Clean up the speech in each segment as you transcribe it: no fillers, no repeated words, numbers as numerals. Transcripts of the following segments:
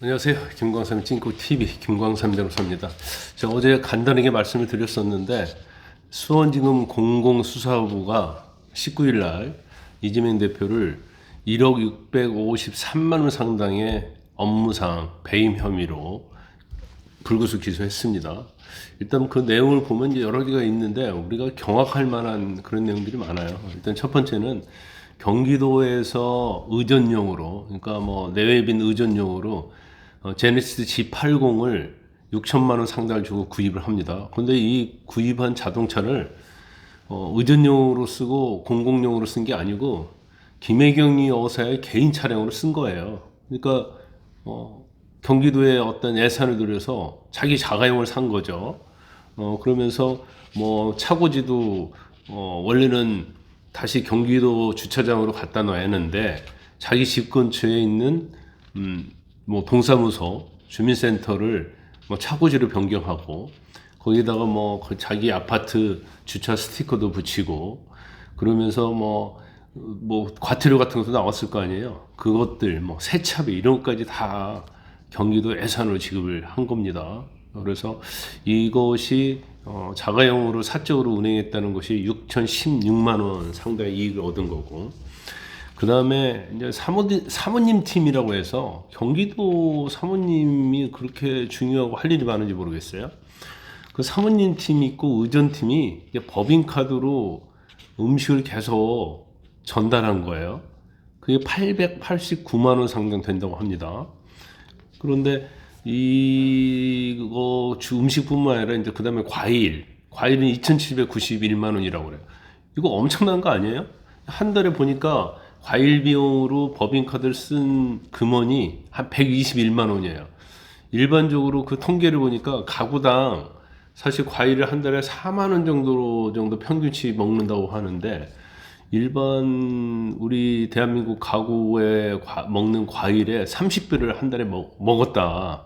안녕하세요. 김광삼 찐코TV 김광삼 변호사입니다. 제가 어제 간단하게 말씀을 드렸었는데 수원지검 공공수사부가 19일 날 이재명 대표를 1억 653만 원 상당의 업무상 배임 혐의로 불구속 기소했습니다. 일단 그 내용을 보면 이제 여러 개가 있는데 우리가 경악할 만한 그런 내용들이 많아요. 일단 첫 번째는 경기도에서 의전용으로, 그러니까 뭐 내외빈 의전용으로 제네시스 G80을 6천만 원 상당을 주고 구입을 합니다. 그런데 이 구입한 자동차를 의전용으로 쓰고 공공용으로 쓴 게 아니고 김혜경이 여사의 개인 차량으로 쓴 거예요. 그러니까 경기도에 어떤 예산을 들여서 자기 자가용을 산 거죠. 그러면서 뭐 차고지도 원래는 다시 경기도 주차장으로 갖다 놔야 하는데 자기 집 근처에 있는 뭐 동사무소, 주민센터를 뭐 차고지로 변경하고 거기다가 뭐 그 자기 아파트 주차 스티커도 붙이고 그러면서 뭐 과태료 같은 것도 나왔을 거 아니에요. 그것들 뭐 세차비 이런 것까지 다 경기도 예산으로 지급을 한 겁니다. 그래서 이것이 자가용으로 사적으로 운행했다는 것이 6,016만 원 상당의 이익을 얻은 거고, 그 다음에 이제 사모님 팀이라고 해서 경기도 사모님이 그렇게 중요하고 할 일이 많은지 모르겠어요. 그 사모님 팀이 있고 의전팀이 법인카드로 음식을 계속 전달한 거예요. 그게 889만 원 상당 된다고 합니다. 그런데 이거 음식뿐만 아니라 이제 그 다음에 과일은 2,791만 원이라고 그래요. 이거 엄청난 거 아니에요? 한 달에 보니까 과일 비용으로 법인카드를 쓴 금원이 한 121만 원이에요. 일반적으로 그 통계를 보니까 가구당 사실 과일을 한 달에 4만 원 정도 평균치 먹는다고 하는데, 일반 우리 대한민국 가구에 먹는 과일의 30배를 한 달에 먹었다.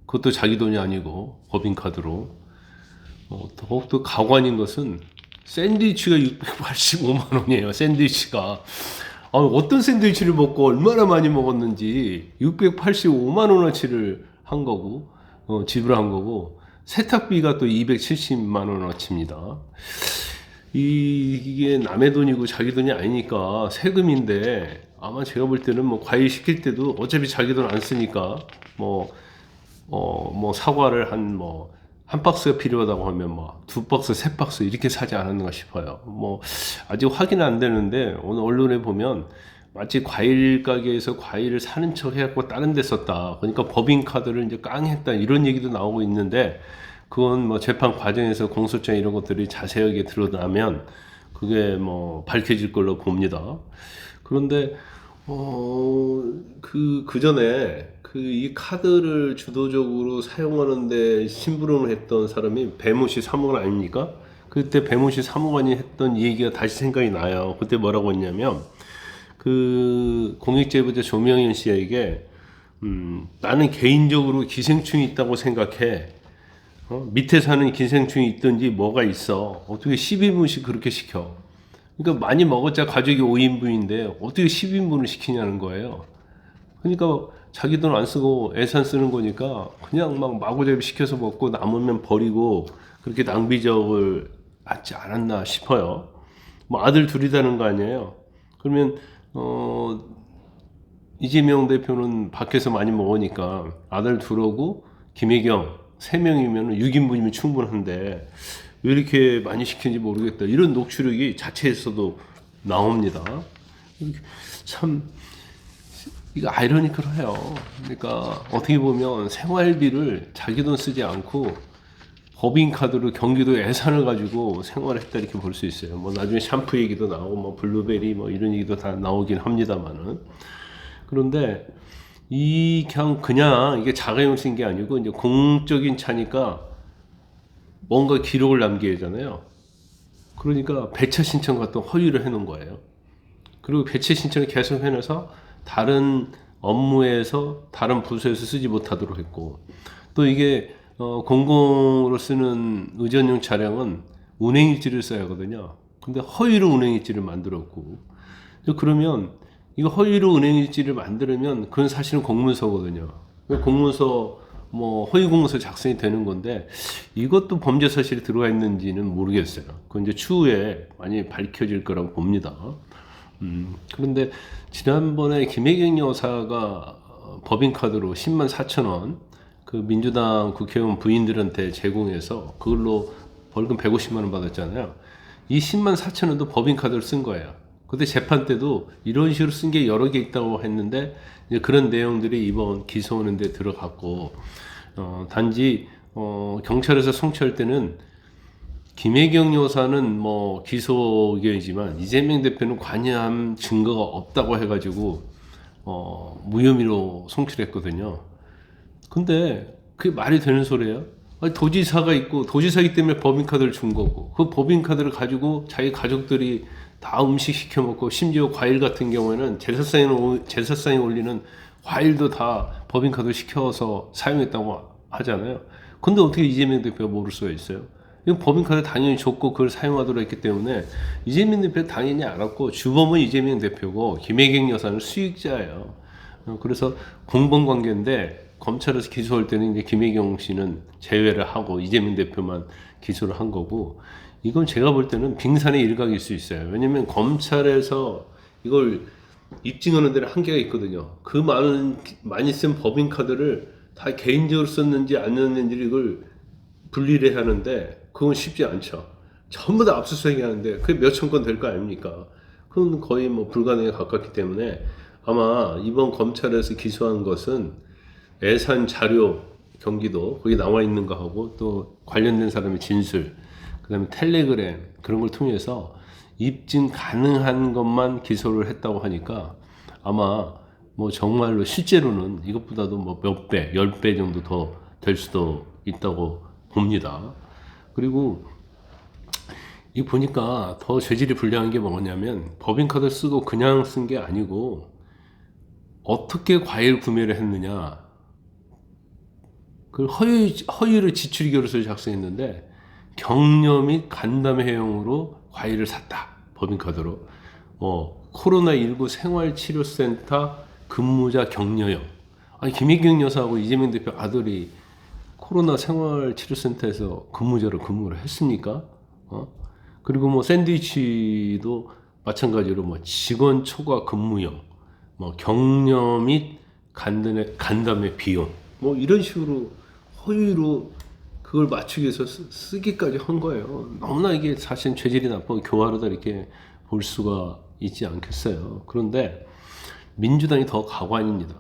그것도 자기 돈이 아니고 법인카드로. 더욱더 가관인 것은 샌드위치가 685만 원이에요. 샌드위치가. 어떤 샌드위치를 먹고 얼마나 많이 먹었는지 685만 원어치를 한 거고, 지불한 거고, 세탁비가 또 270만 원어치입니다. 이게 남의 돈이고 자기 돈이 아니니까 세금인데, 아마 제가 볼 때는 뭐 과일 시킬 때도 어차피 자기 돈 안 쓰니까 뭐 사과를 한 박스가 필요하다고 하면 뭐 두 박스, 세 박스 이렇게 사지 않았는가 싶어요. 뭐 아직 확인은 안 되는데 오늘 언론에 보면 마치 과일 가게에서 과일을 사는 척 해갖고 다른 데 썼다. 그러니까 법인카드를 이제 깡했다 이런 얘기도 나오고 있는데, 그건 뭐 재판 과정에서 공소장 이런 것들이 자세하게 드러나면 그게 뭐 밝혀질 걸로 봅니다. 그런데 그 전에 이 카드를 주도적으로 사용하는데 심부름을 했던 사람이 배모씨 사무관 아닙니까? 그때 배모씨 사무관이 했던 얘기가 다시 생각이 나요. 그때 뭐라고 했냐면, 그 공익제보자 조명현 씨에게 나는 개인적으로 기생충이 있다고 생각해. 밑에 사는 기생충이 있든지 뭐가 있어. 어떻게 10인분씩 그렇게 시켜. 그러니까 많이 먹었자 가족이 5인분인데 어떻게 10인분을 시키냐는 거예요. 그러니까 자기 돈 안 쓰고 예산 쓰는 거니까 그냥 막 마구잡이 시켜서 먹고 남으면 버리고 그렇게 낭비적을 하지 않았나 싶어요. 뭐 아들 둘이다는 거 아니에요. 그러면 이재명 대표는 밖에서 많이 먹으니까 아들 둘하고 김혜경 3명이면 6인분이면 충분한데 왜 이렇게 많이 시키는지 모르겠다. 이런 녹취록이 자체에서도 나옵니다. 참 이거 아이러니컬해요. 그러니까 어떻게 보면 생활비를 자기 돈 쓰지 않고 법인카드로 경기도 예산을 가지고 생활했다 이렇게 볼 수 있어요. 뭐 나중에 샴푸 얘기도 나오고 뭐 블루베리 뭐 이런 얘기도 다 나오긴 합니다만은, 그런데 그냥 이게 자가용 쓴 게 아니고 이제 공적인 차니까 뭔가 기록을 남겨야 하잖아요. 그러니까 배차 신청 같은 허위를 해놓은 거예요. 그리고 배차 신청을 계속 해놔서 다른 업무에서 다른 부서에서 쓰지 못하도록 했고, 또 이게 공공으로 쓰는 의전용 차량은 운행일지를 써야 하거든요. 근데 허위로 운행일지를 만들었고, 그러면 이거 허위로 운행일지를 만들면 그건 사실은 공문서거든요. 공문서 뭐 허위 공문서 작성이 되는 건데 이것도 범죄 사실이 들어가 있는지는 모르겠어요. 그건 이제 추후에 많이 밝혀질 거라고 봅니다. 그런데 지난번에 김혜경 여사가 법인카드로 10만 4천 원 그 민주당 국회의원 부인들한테 제공해서 그걸로 벌금 150만 원 받았잖아요. 이 10만 4천 원도 법인카드를 쓴 거예요. 그때 재판 때도 이런 식으로 쓴 게 여러 개 있다고 했는데 이제 그런 내용들이 이번 기소하는 데 들어갔고 단지 경찰에서 송치할 때는 김혜경 여사는 뭐 기소 의견이지만 이재명 대표는 관여한 증거가 없다고 해가지고 무혐의로 송치를 했거든요. 근데 그게 말이 되는 소리예요? 아니, 도지사가 있고 도지사이기 때문에 법인카드를 준 거고 그 법인카드를 가지고 자기 가족들이 다 음식 시켜 먹고 심지어 과일 같은 경우에는 제사상에 올리는 과일도 다 법인카드 시켜서 사용했다고 하잖아요. 근데 어떻게 이재명 대표가 모를 수가 있어요? 이건 법인카드 당연히 줬고 그걸 사용하도록 했기 때문에 이재명 대표 당연히 알았고 주범은 이재명 대표고 김혜경 여사는 수익자예요. 그래서 공범 관계인데 검찰에서 기소할 때는 이제 김혜경 씨는 제외를 하고 이재명 대표만 기소를 한 거고 이건 제가 볼 때는 빙산의 일각일 수 있어요. 왜냐면 검찰에서 이걸 입증하는 데는 한계가 있거든요. 그 많이 쓴 법인카드를 다 개인적으로 썼는지 안 썼는지 이걸 분리를 하는데 그건 쉽지 않죠. 전부 다 압수수색이 하는데 그게 몇천 건 될 거 아닙니까? 그건 거의 뭐 불가능에 가깝기 때문에 아마 이번 검찰에서 기소한 것은 애산 자료 경기도 거기 나와 있는 거 하고 또 관련된 사람의 진술 그다음에 텔레그램 그런 걸 통해서 입증 가능한 것만 기소를 했다고 하니까 아마 뭐 정말로 실제로는 이것보다도 뭐 몇 배, 10배 정도 더 될 수도 있다고 봅니다. 그리고 이 보니까 더 죄질이 불량한 게 뭐냐면 법인카드 쓰고 그냥 쓴 게 아니고 어떻게 과일 구매를 했느냐 그 허위를 지출 기록서를 작성했는데 격려 및 간담회용으로 과일을 샀다. 법인카드로. 코로나19 생활치료센터 근무자 격려용. 아니, 김혜경 여사하고 이재명 대표 아들이 코로나 생활치료센터에서 근무자로 근무를 했습니까? 그리고 뭐 샌드위치도 마찬가지로 뭐 직원 초과 근무용, 뭐 격려 및 간담회 비용, 뭐 이런 식으로 허위로 그걸 맞추기 위해서 쓰기까지 한 거예요. 너무나 이게 사실 죄질이 나쁘고 교활하다 이렇게 볼 수가 있지 않겠어요. 그런데 민주당이 더 가관입니다.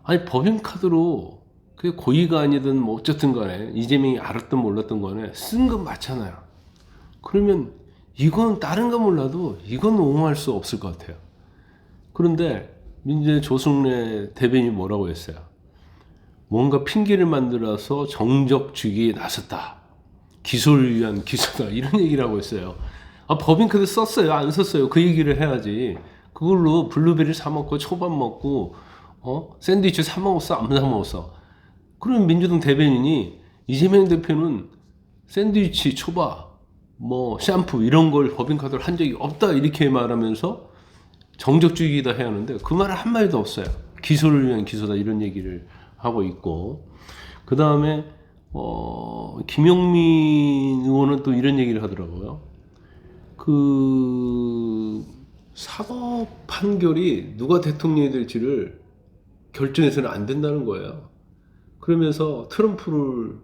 아니 법인카드로 그게 고의가 아니든 뭐 어쨌든 간에 이재명이 알았든 몰랐든 간에 쓴 건 맞잖아요. 그러면 이건 다른 거 몰라도 이건 옹호할 수 없을 것 같아요. 그런데 민주당 조승래 대변인이 뭐라고 했어요? 뭔가 핑계를 만들어서 정적 주기에 나섰다. 기소를 위한 기소다. 이런 얘기를 하고 있어요. 법인카드 썼어요? 안 썼어요? 그 얘기를 해야지. 그걸로 블루베리 사 먹고 초밥 먹고 샌드위치 사 먹었어? 안 사 먹었어? 그럼 민주당 대변인이 이재명 대표는 샌드위치, 초밥, 뭐 샴푸 이런 걸 법인카드로 한 적이 없다 이렇게 말하면서 정적주의다 해야 하는데 그 말은 한마디도 없어요. 기소를 위한 기소다 이런 얘기를 하고 있고 그 다음에 김용민 의원은 또 이런 얘기를 하더라고요. 그 사법 판결이 누가 대통령이 될지를 결정해서는 안 된다는 거예요. 그러면서 트럼프를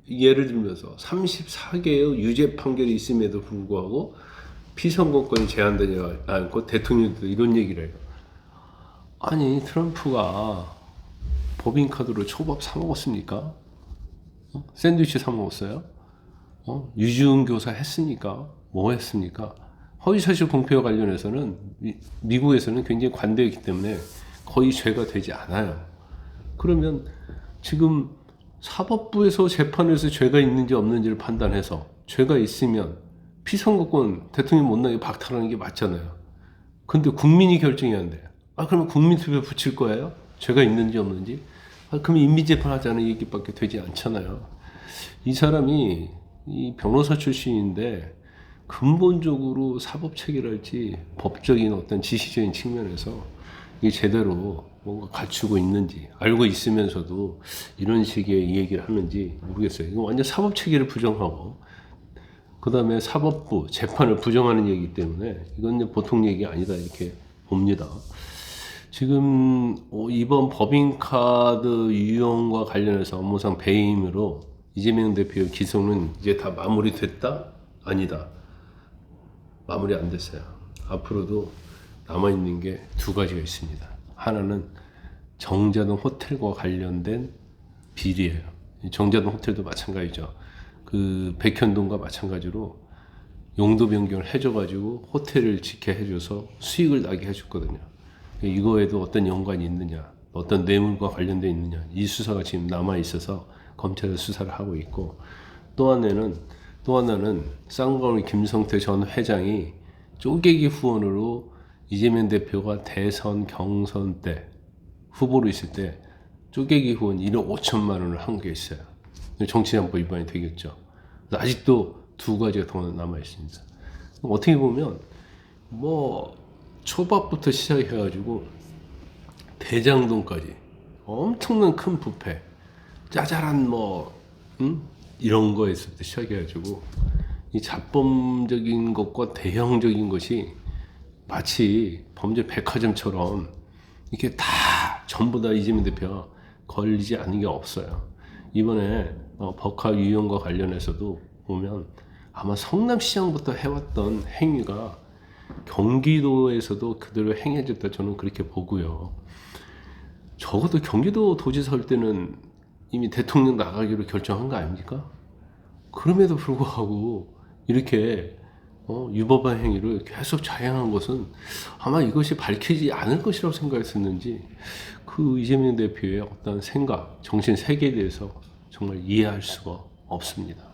예를 들면서 34개의 유죄 판결이 있음에도 불구하고 피선거권이 제한되지 않고 대통령도 이런 얘기를 해요. 아니 트럼프가 법인카드로 초밥 사 먹었습니까? 샌드위치 사 먹었어요? 유지훈 교사 했습니까? 뭐 했습니까? 허위사실 공표와 관련해서는 미국에서는 굉장히 관대했기 때문에 거의 죄가 되지 않아요. 그러면 지금 사법부에서 재판에서 죄가 있는지 없는지를 판단해서 죄가 있으면 피선거권 대통령 못 나게 박탈하는 게 맞잖아요. 근데 국민이 결정해야 한대요. 그러면 국민투표 붙일 거예요? 죄가 있는지 없는지? 그러면 인민재판 하자는 얘기밖에 되지 않잖아요. 이 사람이 이 변호사 출신인데 근본적으로 사법 체계랄지 법적인 어떤 지시적인 측면에서 이게 제대로 뭔가 갖추고 있는지 알고 있으면서도 이런 식의 얘기를 하는지 모르겠어요. 이거 완전 사법 체계를 부정하고 그 다음에 사법부 재판을 부정하는 얘기이기 때문에 이건 보통 얘기 아니다 이렇게 봅니다. 지금 이번 법인카드 유용과 관련해서 업무상 배임으로 이재명 대표의 기소는 이제 다 마무리됐다? 아니다. 마무리 안 됐어요. 앞으로도 남아있는 게 두 가지가 있습니다. 하나는 정자동 호텔과 관련된 비리예요. 정자동 호텔도 마찬가지죠. 그 백현동과 마찬가지로 용도 변경을 해줘가지고 호텔을 짓게 해줘서 수익을 나게 해줬거든요. 이거에도 어떤 연관이 있느냐, 어떤 뇌물과 관련돼 있느냐, 이 수사가 지금 남아 있어서 검찰에서 수사를 하고 있고, 또 하나는 쌍방울 김성태 전 회장이 쪼개기 후원으로 이재명 대표가 대선 경선 때 후보로 있을 때 쪼개기 후원 1억 5천만 원을 한 게 있어요. 정치자금법 위반이 되겠죠. 아직도 두 가지가 더 남아 있습니다. 어떻게 보면 뭐 초밥부터 시작해가지고 대장동까지 엄청난 큰 부패, 짜잘한 이런 거에서부터 시작해가지고 이 자범적인 것과 대형적인 것이 마치 범죄 백화점처럼 이렇게 다 전부 다 이재명 대표가 걸리지 않는 게 없어요. 이번에 법카 유용과 관련해서도 보면 아마 성남시장부터 해왔던 행위가 경기도에서도 그대로 행해졌다 저는 그렇게 보고요. 적어도 경기도 도지사 할 때는 이미 대통령 나가기로 결정한 거 아닙니까? 그럼에도 불구하고 이렇게 유법한 행위를 계속 자행한 것은 아마 이것이 밝히지 않을 것이라고 생각했었는지 그 이재명 대표의 어떤 생각, 정신 세계에 대해서 정말 이해할 수가 없습니다.